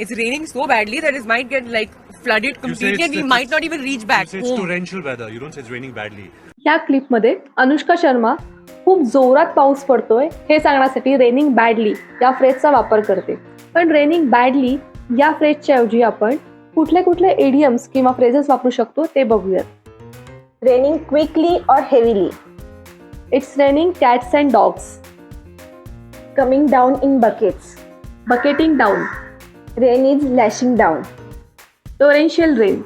It's raining so badly that it might get like flooded completely and we might not even reach back You say it's home. torrential weather. You don't say it's raining badly. या क्लिपमध्ये अनुष्का शर्मा खूप जोरात पाऊस पडतोय हे सांगण्यासाठी raining badly या फ्रेजचा वापर करते. पण रेनिंग बॅडली या फ्रेजच्या ऐवजी आपण कुठले कुठले इडियम्स किंवा फ्रेजेस वापरू शकतो ते बघूयात. Raining quickly or heavily. It's raining cats and dogs. Coming down in buckets. Bucketing down. Rain is lashing down. Torrential rain.